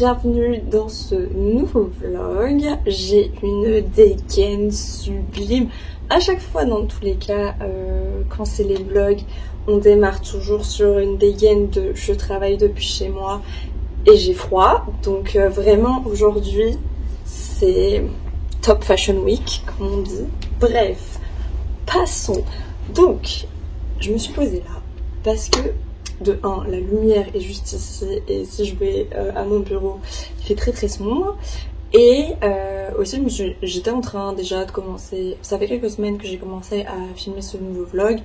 bienvenue dans ce nouveau vlog. J'ai une dégaine sublime. À chaque fois, dans tous les cas, quand c'est les vlogs, on démarre toujours sur une dégaine de je travaille depuis chez moi et j'ai froid. Donc vraiment aujourd'hui c'est Top Fashion Week comme on dit. Bref, passons. Donc je me suis posée là parce que de 1, la lumière est juste ici et si je vais à mon bureau il fait très sombre. Et aussi j'étais en train déjà de commencer, ça fait quelques semaines que j'ai commencé à filmer ce nouveau vlog,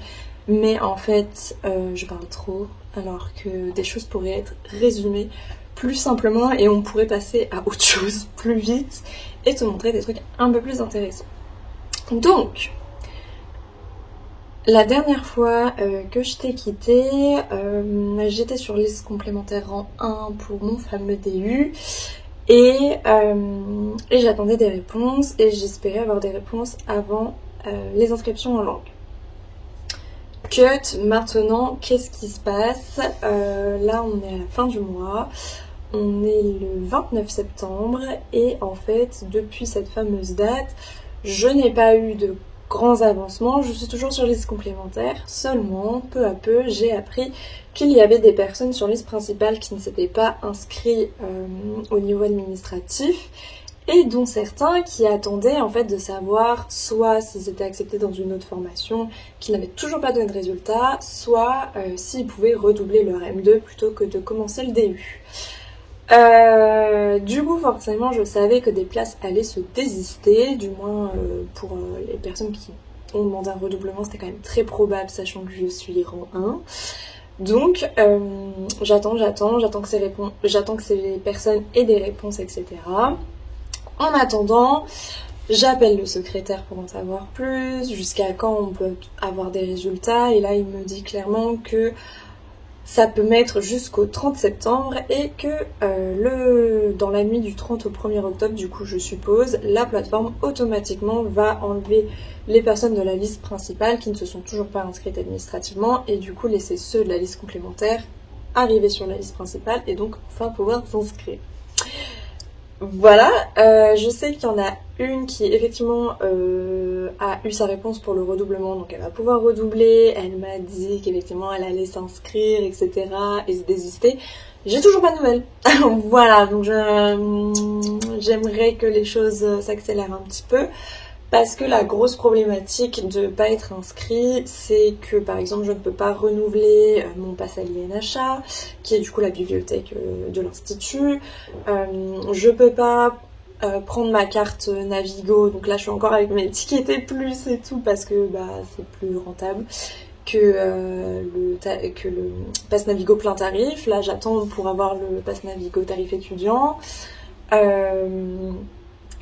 mais en fait je parle trop alors que des choses pourraient être résumées plus simplement et on pourrait passer à autre chose plus vite et te montrer des trucs un peu plus intéressants. Donc la dernière fois que je t'ai quitté, j'étais sur liste complémentaire rang 1 pour mon fameux DU et j'attendais des réponses et j'espérais avoir des réponses avant les inscriptions en langue. Cut, maintenant, qu'est-ce qui se passe? Là, on est à la fin du mois, on est le 29 septembre et en fait, depuis cette fameuse date, je n'ai pas eu de grands avancements, je suis toujours sur liste complémentaire, seulement peu à peu j'ai appris qu'il y avait des personnes sur liste principale qui ne s'étaient pas inscrites au niveau administratif et dont certains qui attendaient en fait de savoir soit s'ils étaient acceptés dans une autre formation qui n'avait toujours pas donné de résultat, soit s'ils pouvaient redoubler leur M2 plutôt que de commencer le DU. Du coup forcément je savais que des places allaient se désister, du moins pour les personnes qui ont demandé un redoublement c'était quand même très probable sachant que je suis rang 1. Donc j'attends que ces personnes aient des réponses, etc. En attendant, j'appelle le secrétaire pour en savoir plus, jusqu'à quand on peut avoir des résultats, et là il me dit clairement que ça peut mettre jusqu'au 30 septembre et que dans la nuit du 30 au 1er octobre, du coup je suppose, la plateforme automatiquement va enlever les personnes de la liste principale qui ne se sont toujours pas inscrites administrativement et du coup laisser ceux de la liste complémentaire arriver sur la liste principale et donc enfin pouvoir s'inscrire. Voilà, je sais qu'il y en a une qui effectivement a eu sa réponse pour le redoublement, donc elle va pouvoir redoubler, elle m'a dit qu'effectivement elle allait s'inscrire, etc. et se désister. J'ai toujours pas de nouvelles. Voilà, donc j'aimerais que les choses s'accélèrent un petit peu. Parce que la grosse problématique de ne pas être inscrit, c'est que par exemple je ne peux pas renouveler mon pass à l'INHA, qui est du coup la bibliothèque de l'institut. Je peux pas prendre ma carte Navigo, donc là je suis encore avec mes tickets T+, et tout, parce que bah, c'est plus rentable que le pass Navigo plein tarif. Là j'attends pour avoir le pass Navigo tarif étudiant.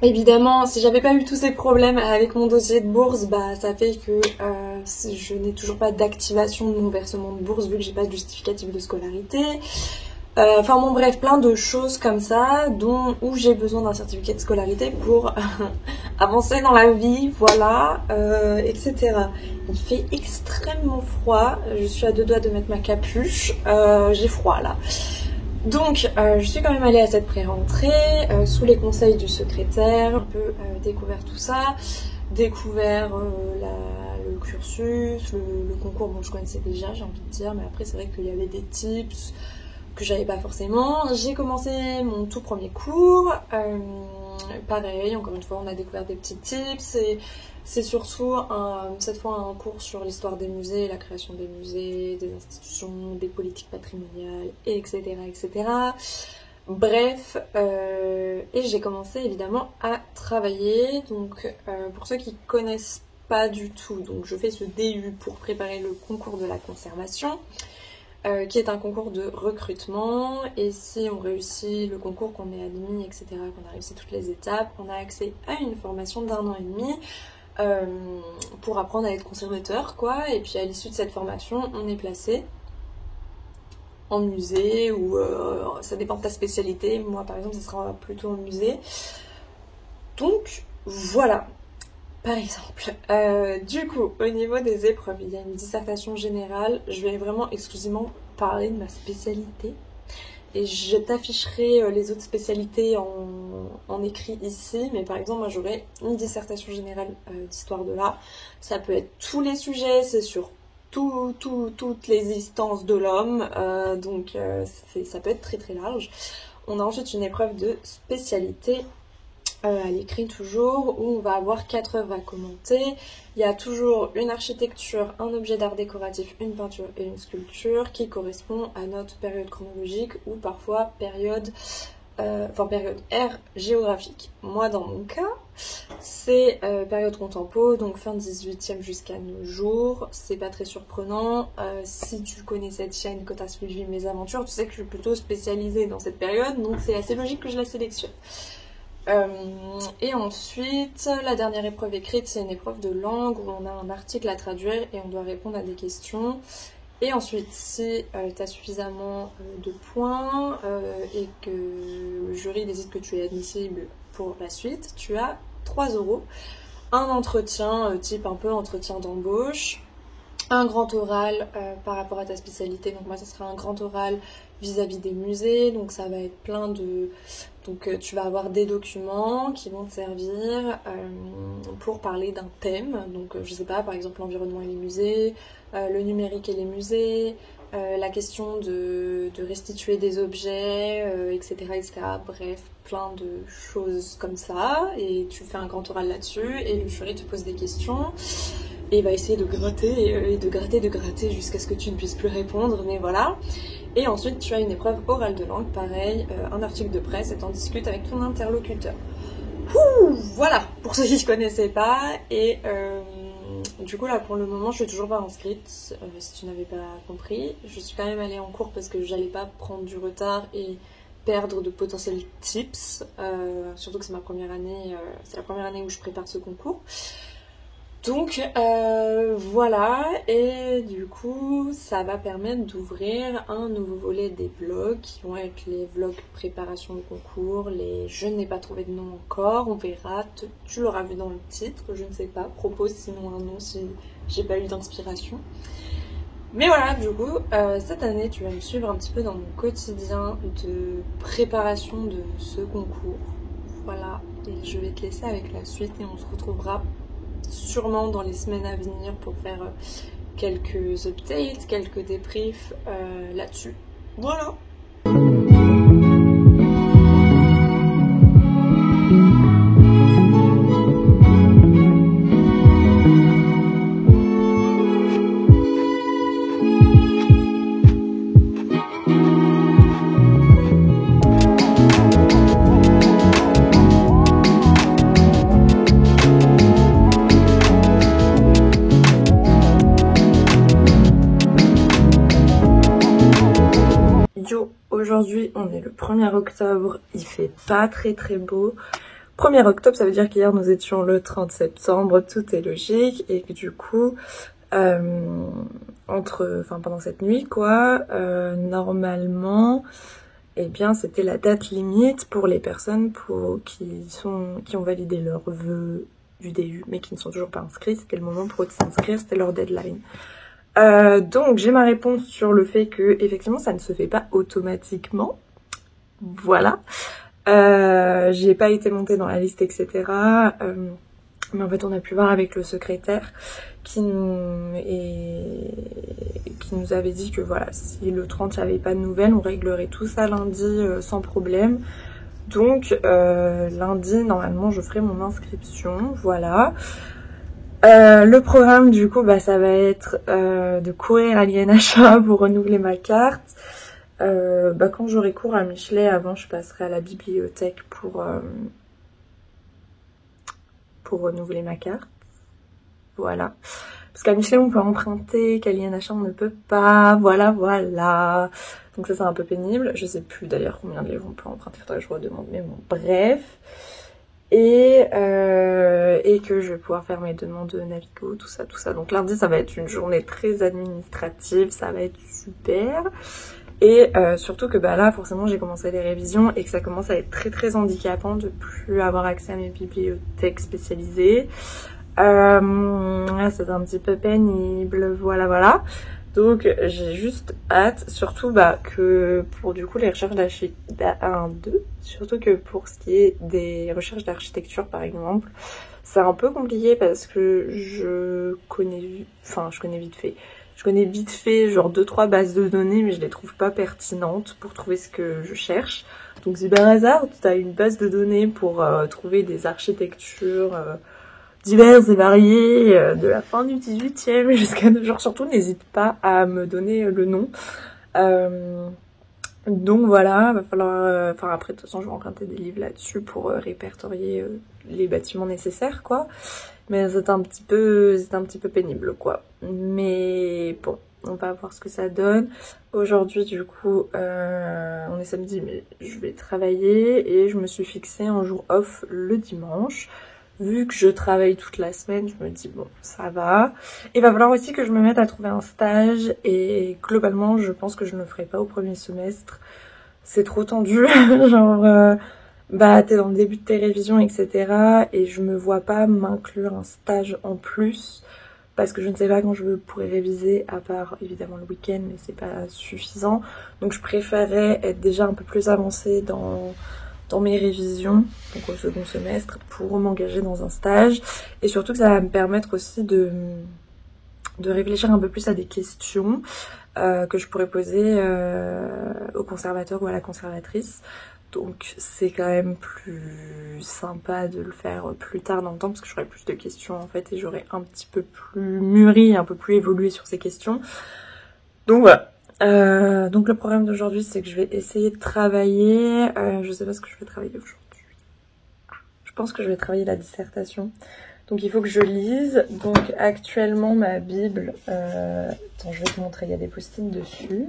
Évidemment, si j'avais pas eu tous ces problèmes avec mon dossier de bourse, bah ça fait que je n'ai toujours pas d'activation de mon versement de bourse vu que j'ai pas de justificatif de scolarité. Enfin bon bref, plein de choses comme ça où j'ai besoin d'un certificat de scolarité pour avancer dans la vie, voilà, etc. Il fait extrêmement froid, je suis à 2 doigts de mettre ma capuche, j'ai froid là. Donc je suis quand même allée à cette pré-rentrée sous les conseils du secrétaire, un peu découvert tout ça, découvert le cursus, le concours, bon je connaissais déjà j'ai envie de dire, mais après c'est vrai qu'il y avait des tips que j'avais pas forcément. J'ai commencé mon tout premier cours, pareil, encore une fois on a découvert des petits tips et c'est surtout cette fois un cours sur l'histoire des musées, la création des musées, des institutions, des politiques patrimoniales, etc. etc. Bref, et j'ai commencé évidemment à travailler. Donc pour ceux qui connaissent pas du tout, donc je fais ce DU pour préparer le concours de la conservation. Qui est un concours de recrutement et si on réussit le concours, qu'on est admis, etc., qu'on a réussi toutes les étapes, on a accès à une formation d'1 an et demi pour apprendre à être conservateur quoi, et puis à l'issue de cette formation on est placé en musée ou ça dépend de ta spécialité, moi par exemple ce sera plutôt en musée. Donc voilà. Par exemple, du coup, au niveau des épreuves, il y a une dissertation générale. Je vais vraiment exclusivement parler de ma spécialité. et je t'afficherai les autres spécialités en écrit ici, mais par exemple moi j'aurai une dissertation générale d'histoire de l'art. Ça peut être tous les sujets, c'est sur toutes les existences de l'homme, donc ça peut être très très large. On a ensuite une épreuve de spécialité à l'écrit toujours, où on va avoir 4 œuvres à commenter. Il y a toujours une architecture, un objet d'art décoratif, une peinture et une sculpture qui correspond à notre période chronologique ou parfois période R géographique. Moi dans mon cas, c'est période contempo, donc fin 18e jusqu'à nos jours. C'est pas très surprenant. Si tu connais cette chaîne, que tu as suivi mes aventures, tu sais que je suis plutôt spécialisée dans cette période, donc c'est assez logique que je la sélectionne. Et ensuite, la dernière épreuve écrite, c'est une épreuve de langue où on a un article à traduire et on doit répondre à des questions. Et ensuite, si tu as suffisamment de points et que le jury décide que tu es admissible pour la suite, tu as 3 €. Un entretien type un peu entretien d'embauche, un grand oral par rapport à ta spécialité. Donc moi, ça sera un grand oral vis-à-vis des musées. Donc ça va être plein de... Donc tu vas avoir des documents qui vont te servir pour parler d'un thème. Donc je sais pas, par exemple l'environnement et les musées, le numérique et les musées, la question de restituer des objets, etc., etc. Bref, plein de choses comme ça. Et tu fais un grand oral là-dessus et le jury te pose des questions. Et il va essayer de gratter et de gratter jusqu'à ce que tu ne puisses plus répondre, mais voilà. Et ensuite, tu as une épreuve orale de langue, pareil, un article de presse et t'en discutes avec ton interlocuteur. Voilà, pour ceux qui ne connaissaient pas. Et du coup, là, pour le moment, je suis toujours pas inscrite, si tu n'avais pas compris. Je suis quand même allée en cours parce que j'allais pas prendre du retard et perdre de potentiels tips. Surtout que c'est ma première année, c'est la première année où je prépare ce concours. Donc voilà, et du coup ça va permettre d'ouvrir un nouveau volet des vlogs qui vont être les vlogs préparation de concours, les je n'ai pas trouvé de nom encore, on verra, tu l'auras vu dans le titre, je ne sais pas, propose sinon un nom si j'ai pas eu d'inspiration. Mais voilà, du coup, cette année tu vas me suivre un petit peu dans mon quotidien de préparation de ce concours. Voilà, et je vais te laisser avec la suite et on se retrouvera sûrement dans les semaines à venir pour faire quelques updates, quelques débriefs là-dessus. Voilà. Aujourd'hui, on est le 1er octobre, il fait pas très beau. 1er octobre, ça veut dire qu'hier nous étions le 30 septembre, tout est logique, et que du coup, pendant cette nuit, quoi, normalement, eh bien, c'était la date limite pour les personnes qui ont validé leurs vœux du DU, mais qui ne sont toujours pas inscrits. C'était le moment pour eux de s'inscrire, c'était leur deadline. Donc j'ai ma réponse sur le fait que effectivement ça ne se fait pas automatiquement, voilà. J'ai pas été montée dans la liste, etc. Mais en fait on a pu voir avec le secrétaire qui nous avait dit que voilà, si le 30 il n'y avait pas de nouvelles, on réglerait tout ça lundi sans problème. Donc lundi normalement je ferai mon inscription, voilà. Le programme du coup ça va être de courir à l'INHA pour renouveler ma carte. Quand j'aurai cours à Michelet, avant je passerai à la bibliothèque pour renouveler ma carte. Voilà. Parce qu'à Michelet on peut emprunter, qu'à l'INHA on ne peut pas, voilà. Donc ça c'est un peu pénible. Je sais plus d'ailleurs combien de livres on peut emprunter, faudrait que je redemande, mais bon, bref. Et que je vais pouvoir faire mes demandes de Navigo, tout ça. Donc lundi, ça va être une journée très administrative, ça va être super. Et surtout que là, forcément, j'ai commencé les révisions et que ça commence à être très handicapant de plus avoir accès à mes bibliothèques spécialisées. C'est un petit peu pénible, voilà. Donc j'ai juste hâte, surtout que pour du coup les recherches surtout que pour ce qui est des recherches d'architecture par exemple, c'est un peu compliqué parce que je connais vite fait genre 2-3 bases de données, mais je les trouve pas pertinentes pour trouver ce que je cherche. Donc si par hasard tu as une base de données pour trouver des architectures diverses et variées de la fin du 18e jusqu'à nos jours, surtout n'hésite pas à me donner le nom. Donc voilà, va falloir... après de toute façon je vais emprunter des livres là-dessus pour répertorier les bâtiments nécessaires quoi. Mais c'est un petit peu pénible quoi. Mais bon, on va voir ce que ça donne. Aujourd'hui du coup on est samedi, mais je vais travailler et je me suis fixé un jour off le dimanche. Vu que je travaille toute la semaine, je me dis bon, ça va. Il va falloir aussi que je me mette à trouver un stage et globalement, je pense que je ne le ferai pas au premier semestre. C'est trop tendu, genre t'es dans le début de tes révisions, etc. Et je me vois pas m'inclure un stage en plus parce que je ne sais pas quand je pourrai réviser, à part évidemment le week-end, mais c'est pas suffisant. Donc je préférais être déjà un peu plus avancée dans mes révisions, donc au second semestre, pour m'engager dans un stage. Et surtout que ça va me permettre aussi de réfléchir un peu plus à des questions que je pourrais poser au conservateur ou à la conservatrice. Donc c'est quand même plus sympa de le faire plus tard dans le temps, parce que j'aurai plus de questions en fait, et j'aurai un petit peu plus mûri, un peu plus évolué sur ces questions. Donc voilà. Donc le programme d'aujourd'hui, c'est que je vais essayer de travailler. Je sais pas ce que je vais travailler aujourd'hui. Je pense que je vais travailler la dissertation. Donc il faut que je lise. Donc actuellement ma Bible. Attends, je vais te montrer. Il y a des post-it dessus.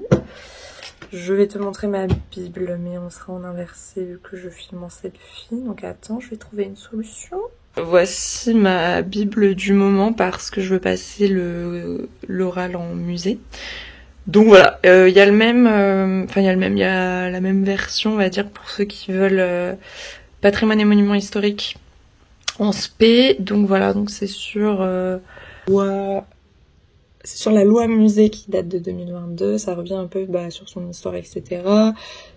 Je vais te montrer ma Bible, mais on sera en inversé vu que je filme en selfie. Donc attends, je vais trouver une solution. Voici ma Bible du moment parce que je veux passer l'oral en musée. Donc voilà, il y a la même version, on va dire, pour ceux qui veulent patrimoine et monuments historiques en SP. Donc voilà, donc c'est sur la loi musée qui date de 2022. Ça revient un peu sur son histoire, etc.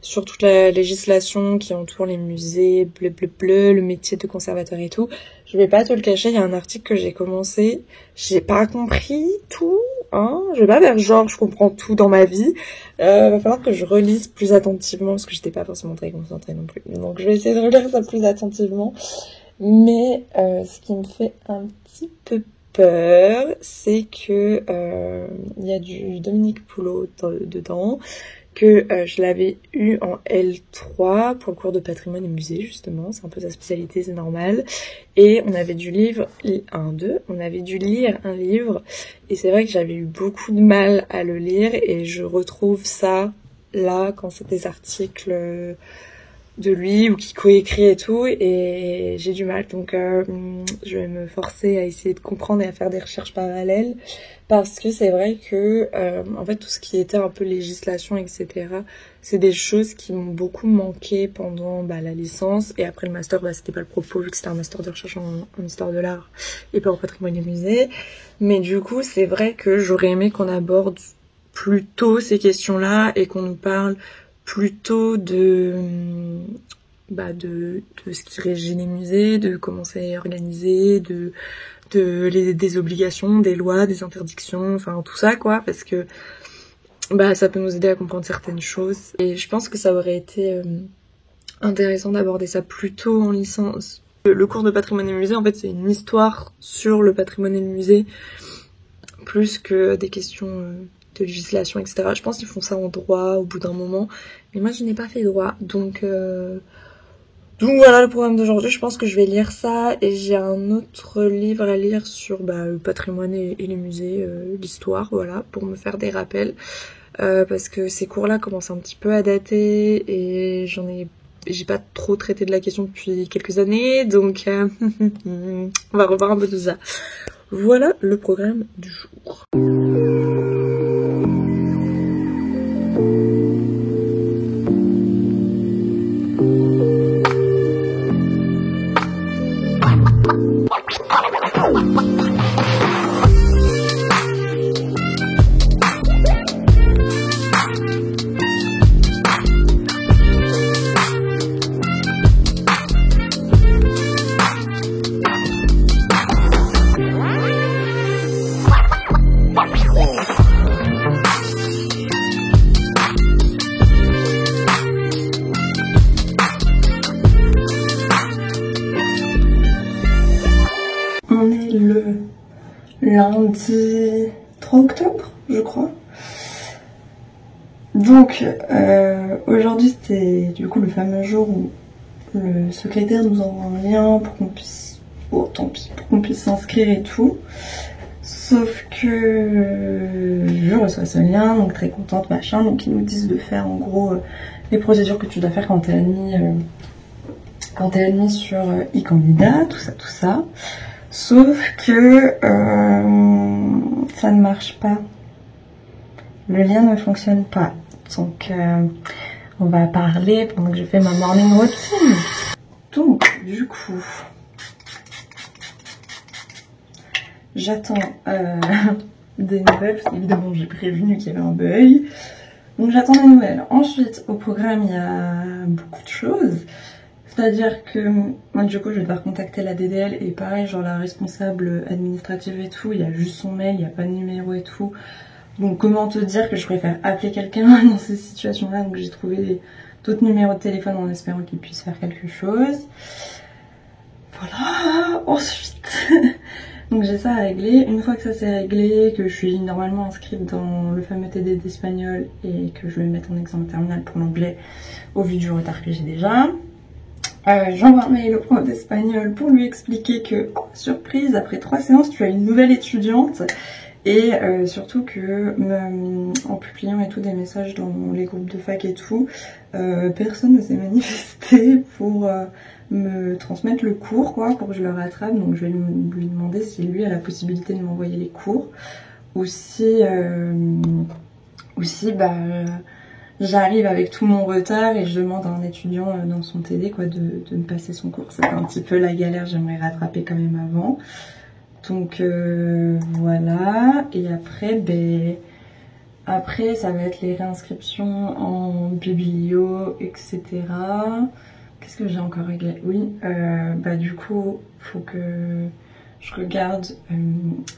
Sur toute la législation qui entoure les musées, le métier de conservateur et tout. Je vais pas te le cacher, il y a un article que j'ai commencé, j'ai pas compris tout. Je vais pas faire genre je comprends tout dans ma vie. Va falloir que je relise plus attentivement parce que j'étais pas forcément très concentrée non plus. Donc je vais essayer de relire ça plus attentivement. Mais ce qui me fait un petit peu peur, c'est que il y a du Dominique Poulot dedans, que je l'avais eu en L3 pour le cours de patrimoine et musée justement, c'est un peu sa spécialité, c'est normal. Et on avait dû lire un livre, et c'est vrai que j'avais eu beaucoup de mal à le lire, et je retrouve ça là quand c'est des articles de lui ou qui coécrit et tout, et j'ai du mal. Donc je vais me forcer à essayer de comprendre et à faire des recherches parallèles, parce que c'est vrai que en fait tout ce qui était un peu législation, etc., c'est des choses qui m'ont beaucoup manqué pendant la licence, et après le master c'était pas le propos vu que c'était un master de recherche en histoire de l'art et pas en patrimoine et musée. Mais du coup c'est vrai que j'aurais aimé qu'on aborde plus tôt ces questions là et qu'on nous parle plutôt de ce qui régit les musées, de comment c'est organisé, des obligations, des lois, des interdictions, enfin tout ça quoi, parce que ça peut nous aider à comprendre certaines choses. Et je pense que ça aurait été intéressant d'aborder ça plus tôt en licence. Le cours de patrimoine et musée, en fait, c'est une histoire sur le patrimoine et le musée, plus que des questions de législation, etc. Je pense qu'ils font ça en droit au bout d'un moment, mais moi je n'ai pas fait droit, donc voilà le programme d'aujourd'hui. Je pense que je vais lire ça, et j'ai un autre livre à lire sur le patrimoine et les musées, l'histoire, voilà, pour me faire des rappels, parce que ces cours-là commencent un petit peu à dater, et j'ai pas trop traité de la question depuis quelques années, donc on va revoir un peu tout ça. Voilà le programme du jour. lundi 3 octobre, je crois. Donc, aujourd'hui, c'était du coup le fameux jour où le secrétaire nous envoie un lien pour qu'on puisse, oh tant pis, pour qu'on puisse s'inscrire et tout. Sauf que je reçois ce lien, donc très contente, machin. Donc ils nous disent de faire en gros les procédures que tu dois faire quand t'es admis sur e-candidat, tout ça. Sauf que ça ne marche pas. Le lien ne fonctionne pas. Donc on va parler pendant que je fais ma morning routine. Donc du coup, j'attends des nouvelles, parce qu'évidemment j'ai prévenu qu'il y avait un bug. Donc j'attends des nouvelles. Ensuite, au programme, il y a beaucoup de choses. C'est-à-dire que moi du coup je vais devoir contacter la DDL et pareil, genre la responsable administrative et tout, il y a juste son mail, il n'y a pas de numéro et tout. Donc comment te dire que je préfère appeler quelqu'un dans ces situations-là. Donc j'ai trouvé d'autres numéros de téléphone en espérant qu'ils puissent faire quelque chose. Voilà, ensuite... Donc j'ai ça à régler. Une fois que ça c'est réglé, que je suis normalement inscrite dans le fameux TD d'espagnol et que je vais mettre en examen terminal pour l'anglais au vu du retard que j'ai déjà, j'envoie un mail au prof d'espagnol pour lui expliquer que, oh, surprise, après 3 séances, tu as une nouvelle étudiante. Et surtout que en publiant et tout des messages dans les groupes de fac et tout, personne ne s'est manifesté pour me transmettre le cours, quoi, pour que je le rattrape. Donc je vais lui demander si lui a la possibilité de m'envoyer les cours ou si bah j'arrive avec tout mon retard et je demande à un étudiant dans son TD quoi de me passer son cours. C'est un petit peu la galère, j'aimerais rattraper quand même avant. Donc voilà, et après ça va être les réinscriptions en biblio, etc. Qu'est-ce que j'ai encore réglé? Oui, bah du coup, faut que je regarde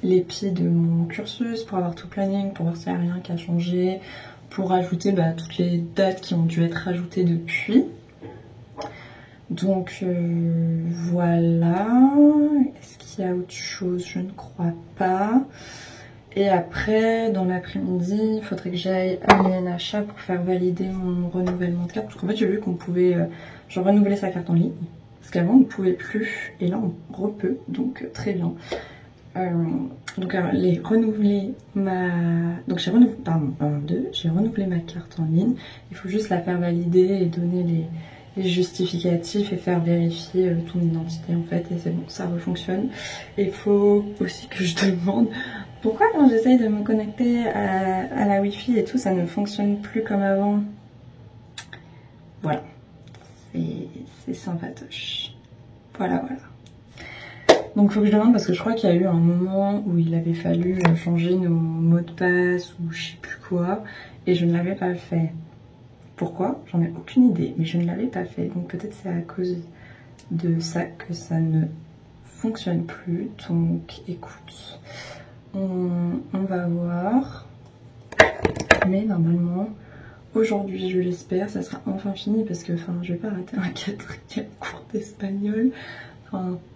l'épi de mon cursus pour avoir tout planning, pour voir s'il n'y a rien qui a changé, pour ajouter toutes les dates qui ont dû être ajoutées depuis. Donc voilà. Est-ce qu'il y a autre chose? Je ne crois pas. Et après, dans l'après-midi, il faudrait que j'aille à l'INHA pour faire valider mon renouvellement de carte. Parce qu'en fait, j'ai vu qu'on pouvait renouveler sa carte en ligne. Parce qu'avant, on ne pouvait plus. Et là, on reppeut. Donc, très bien. Donc, j'ai renouvelé j'ai renouvelé ma carte en ligne. Il faut juste la faire valider et donner les justificatifs et faire vérifier ton identité en fait. Et c'est bon, ça refonctionne. Et il faut aussi que je demande pourquoi quand j'essaye de me connecter à la Wi-Fi et tout, ça ne fonctionne plus comme avant. Voilà. C'est sympatoche. Voilà. Donc il faut que je demande parce que je crois qu'il y a eu un moment où il avait fallu changer nos mots de passe ou je sais plus quoi. Et je ne l'avais pas fait. Pourquoi? J'en ai aucune idée. Mais je ne l'avais pas fait. Donc peut-être c'est à cause de ça que ça ne fonctionne plus. Donc écoute... On va voir, mais normalement aujourd'hui je l'espère ça sera enfin fini parce que je vais pas rater un 4e cours d'espagnol,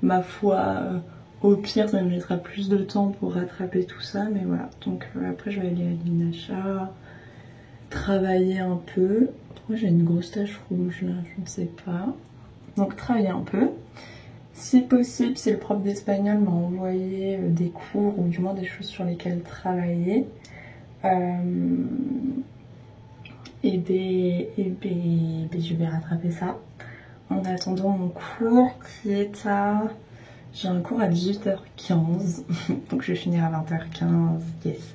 ma foi au pire ça me mettra plus de temps pour rattraper tout ça, mais voilà. Donc après je vais aller à l'INHA, travailler un peu. Pourquoi j'ai une grosse tache rouge là, je ne sais pas. Donc travailler un peu. Si possible, si le prof d'espagnol m'a envoyé des cours ou du moins des choses sur lesquelles travailler, je vais rattraper ça. En attendant mon cours qui est j'ai un cours à 18h15, donc je vais finir à 20h15, yes.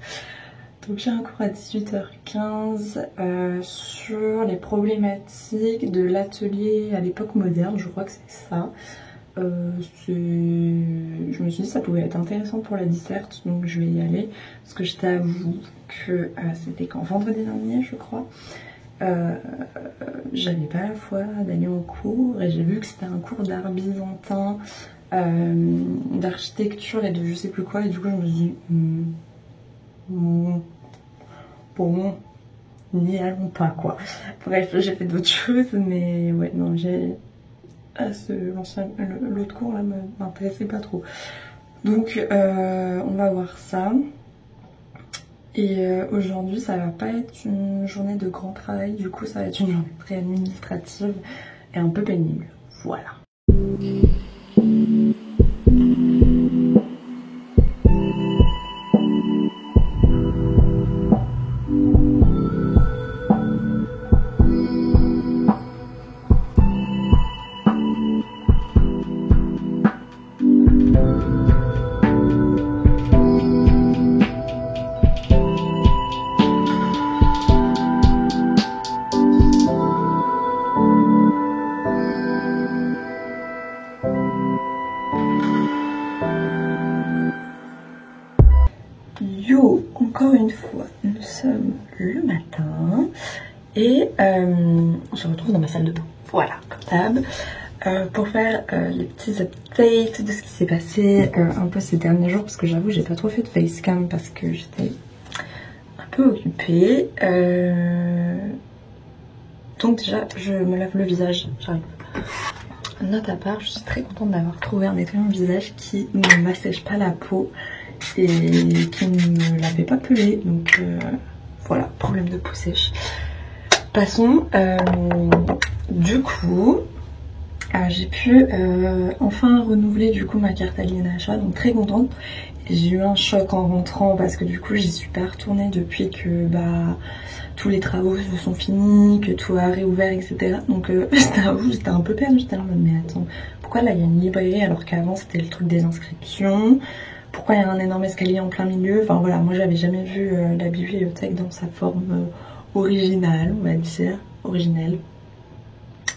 Donc j'ai un cours à 18h15 sur les problématiques de l'atelier à l'époque moderne, je crois que c'est ça. Je me suis dit que ça pouvait être intéressant pour la disserte, donc je vais y aller parce que je t'avoue que c'était quand vendredi dernier je crois, j'avais pas la foi d'aller en cours et j'ai vu que c'était un cours d'art byzantin, d'architecture et de je sais plus quoi, et du coup je me suis dit bon, n'y allons pas quoi. Bref, j'ai fait d'autres choses, mais ouais non, l'autre cours là m'intéressait pas trop. Donc on va voir ça. Et aujourd'hui ça va pas être une journée de grand travail, du coup ça va être une journée très administrative et un peu pénible. Voilà. Yo, encore une fois, nous sommes le matin et on se retrouve dans ma salle de bain. Voilà, comme d'hab, pour faire les petits updates de ce qui s'est passé un peu ces derniers jours, parce que j'avoue j'ai pas trop fait de facecam parce que j'étais un peu occupée. Donc déjà je me lave le visage, j'arrive. Note à part, je suis très contente d'avoir trouvé un nettoyant visage qui ne m'assèche pas la peau et qui ne la fait pas peler, donc voilà, problème de peau sèche. Passons, du coup j'ai pu enfin renouveler du coup ma carte Alien Achat, donc très contente. J'ai eu un choc en rentrant parce que du coup j'y suis pas retournée depuis que tous les travaux se sont finis, que tout a réouvert, etc. Donc j'étais un peu perdue, j'étais en mode mais attends, pourquoi là il y a une librairie alors qu'avant c'était le truc des inscriptions? Pourquoi il y a un énorme escalier en plein milieu? Enfin voilà, moi j'avais jamais vu la bibliothèque dans sa forme originale, on va dire. Originelle.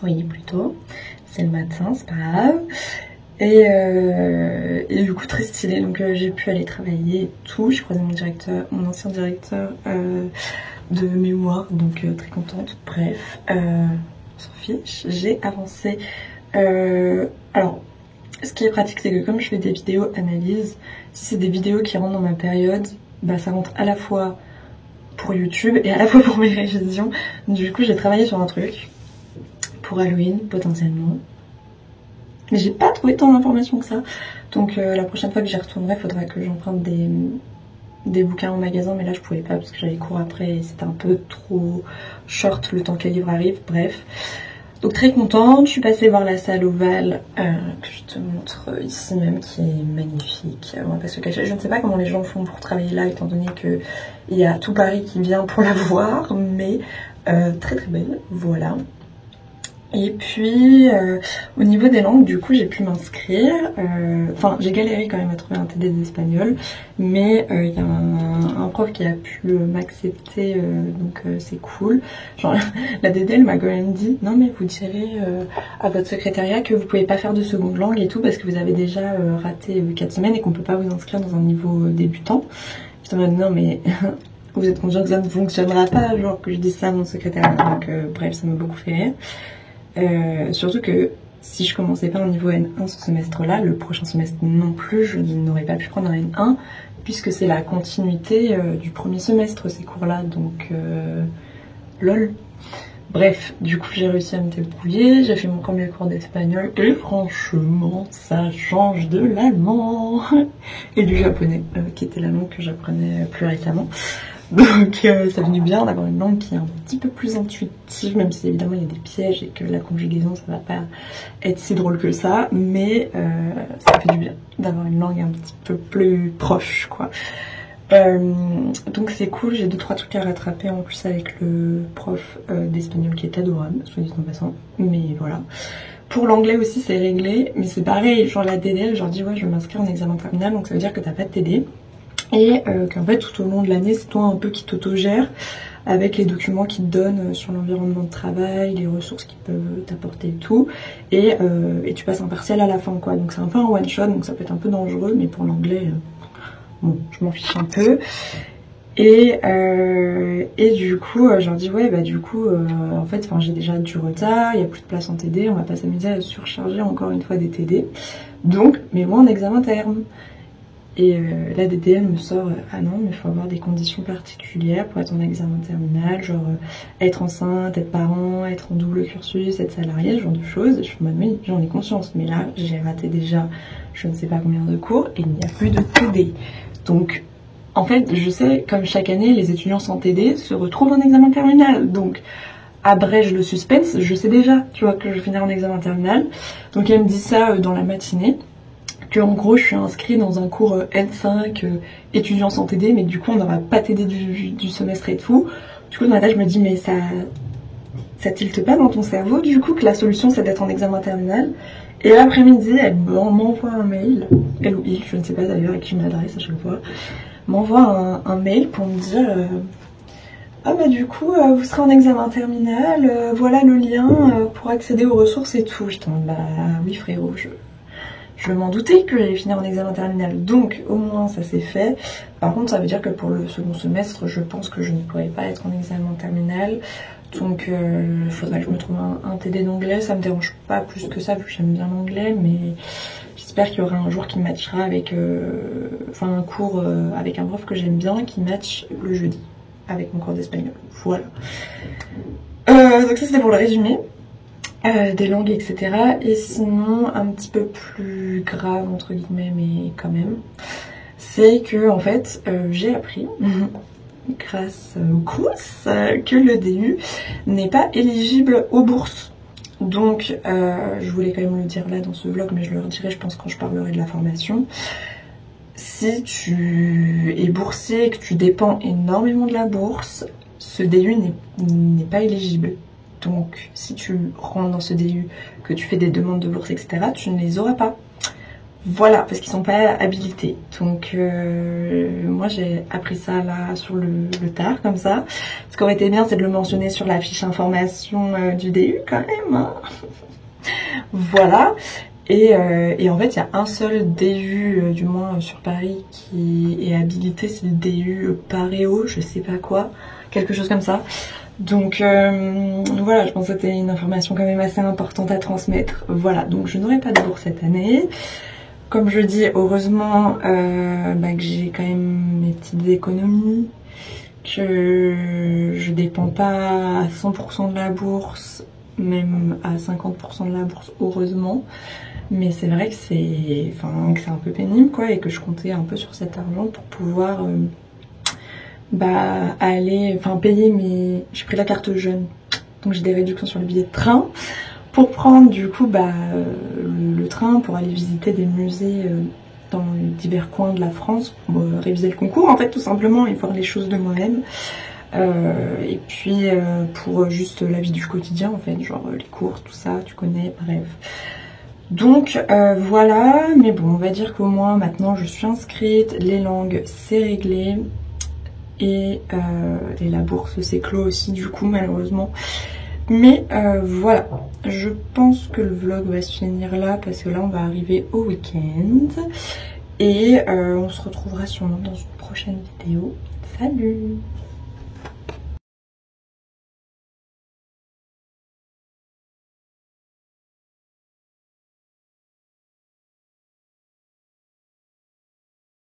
Oui, plutôt. C'est le matin, c'est pas grave. Et du coup très stylé, donc j'ai pu aller travailler et tout. J'ai croisé mon ancien directeur de mémoire, donc très contente. Bref, on s'en fiche, j'ai avancé. Alors, ce qui est pratique, c'est que comme je fais des vidéos analyses, si c'est des vidéos qui rentrent dans ma période, ça rentre à la fois pour YouTube et à la fois pour mes révisions. Du coup, j'ai travaillé sur un truc pour Halloween, potentiellement. Mais j'ai pas trouvé tant d'informations que ça. Donc la prochaine fois que j'y retournerai, il faudra que j'emprunte des bouquins en magasin. Mais là, je pouvais pas parce que j'avais cours après et c'était un peu trop short le temps que les livres arrivent. Bref. Donc très contente, je suis passée voir la salle ovale que je te montre ici même, qui est magnifique. On va pas se cacher. Je ne sais pas comment les gens font pour travailler là, étant donné qu'il y a tout Paris qui vient pour la voir, mais très très belle, voilà. Et puis au niveau des langues, du coup j'ai pu m'inscrire. Enfin j'ai galéré quand même à trouver un TD d'espagnol, mais il y a un prof qui a pu m'accepter, donc c'est cool. Genre la DD elle m'a quand même dit non mais vous direz à votre secrétariat que vous pouvez pas faire de seconde langue et tout parce que vous avez déjà raté 4 semaines et qu'on peut pas vous inscrire dans un niveau débutant. J'étais en mode non mais vous êtes conscient que ça ne fonctionnera pas, genre que je dise ça à mon secrétaire. Donc bref, ça m'a beaucoup fait rire. Surtout que si je commençais pas un niveau N1 ce semestre-là, le prochain semestre non plus, je n'aurais pas pu prendre un N1 puisque c'est la continuité du premier semestre ces cours-là, donc lol. Bref, du coup j'ai réussi à me débrouiller, j'ai fait mon premier cours d'espagnol et franchement ça change de l'allemand et du japonais qui était la langue que j'apprenais plus récemment. Donc ça fait du bien d'avoir une langue qui est un petit peu plus intuitive, même si évidemment il y a des pièges et que la conjugaison ça va pas être si drôle que ça, mais ça fait du bien d'avoir une langue un petit peu plus proche quoi. Donc c'est cool, j'ai 2-3 trucs à rattraper en plus avec le prof d'espagnol qui est adorable, soit dit en passant, mais voilà. Pour l'anglais aussi c'est réglé, mais c'est pareil, genre la DD, je leur dis ouais je vais m'inscrire en examen terminal, donc ça veut dire que t'as pas de TD. Et qu'en fait tout au long de l'année c'est toi un peu qui t'autogères avec les documents qu'ils te donnent sur l'environnement de travail, les ressources qu'ils peuvent t'apporter et tout, et tu passes un partiel à la fin quoi, donc c'est un peu un one shot, donc ça peut être un peu dangereux, mais pour l'anglais bon je m'en fiche un peu. Et du coup je leur dis ouais du coup en fait j'ai déjà du retard, il n'y a plus de place en TD, on va pas s'amuser à surcharger encore une fois des TD, donc mais moi en examen terme. Et la DDL me sort ah non, mais il faut avoir des conditions particulières pour être en examen terminal, genre être enceinte, être parent, être en double cursus, être salarié, ce genre de choses. Et je me dis oui, j'en ai conscience, mais là j'ai raté déjà je ne sais pas combien de cours et il n'y a plus de TD. Donc en fait, je sais, comme chaque année, les étudiants sans TD se retrouvent en examen terminal. Donc abrège le suspense, je sais déjà, tu vois, que je vais finir en examen terminal. Donc elle me dit ça dans la matinée. Que en gros je suis inscrite dans un cours N5 étudiant sans TD, mais du coup on n'aura pas TD du semestre et tout. Du coup dans ma tête je me dis mais ça tilte pas dans ton cerveau du coup que la solution c'est d'être en examen terminal. Et l'après-midi elle m'envoie un mail, elle ou il, je ne sais pas d'ailleurs à qui je m'adresse à chaque fois, m'envoie un mail pour me dire ah bah du coup vous serez en examen terminal, voilà le lien pour accéder aux ressources et tout. J'étais bah oui frérot, je m'en doutais que j'allais finir en examen terminal, donc au moins ça s'est fait. Par contre ça veut dire que pour le second semestre je pense que je ne pourrais pas être en examen terminal. Donc il faudrait que je me trouve un TD d'anglais, ça me dérange pas plus que ça vu que j'aime bien l'anglais, mais j'espère qu'il y aura un jour qui matchera avec un cours avec un prof que j'aime bien qui match le jeudi avec mon cours d'espagnol. Voilà. Donc ça c'était pour le résumé. Des langues, etc. Et sinon, un petit peu plus grave, entre guillemets, mais quand même, c'est que, en fait, j'ai appris, grâce au courses, que le DU n'est pas éligible aux bourses. Donc, je voulais quand même le dire là dans ce vlog, mais je le redirai, je pense, quand je parlerai de la formation. Si tu es boursier et que tu dépends énormément de la bourse, ce DU n'est pas éligible. Donc, si tu rentres dans ce DU, que tu fais des demandes de bourse, etc., tu ne les auras pas. Voilà, parce qu'ils sont pas habilités. Donc, moi, j'ai appris ça là sur le tard, comme ça. Ce qui aurait été bien, c'est de le mentionner sur la fiche information du DU, quand même. Hein. Voilà. Et en fait, il y a un seul DU, du moins sur Paris, qui est habilité. C'est le DU Paréo, je sais pas quoi. Quelque chose comme ça. Donc voilà, je pense que c'était une information quand même assez importante à transmettre. Voilà, donc je n'aurai pas de bourse cette année. Comme je dis, heureusement que j'ai quand même mes petites économies, que je dépends pas à 100% de la bourse, même à 50% de la bourse, heureusement. Mais c'est vrai que c'est un peu pénible, quoi, et que je comptais un peu sur cet argent pour pouvoir... payer j'ai pris la carte jeune, donc j'ai des réductions sur le billet de train pour prendre du coup le train pour aller visiter des musées dans divers coins de la France pour réviser le concours en fait tout simplement et voir les choses de moi-même et puis pour juste la vie du quotidien en fait, genre les courses, tout ça, tu connais, bref. Donc voilà, mais bon, on va dire qu'au moins maintenant je suis inscrite, les langues c'est réglé. Et la bourse c'est clos aussi du coup malheureusement. Mais voilà, je pense que le vlog va se finir là parce que là on va arriver au week-end. Et on se retrouvera sûrement dans une prochaine vidéo. Salut!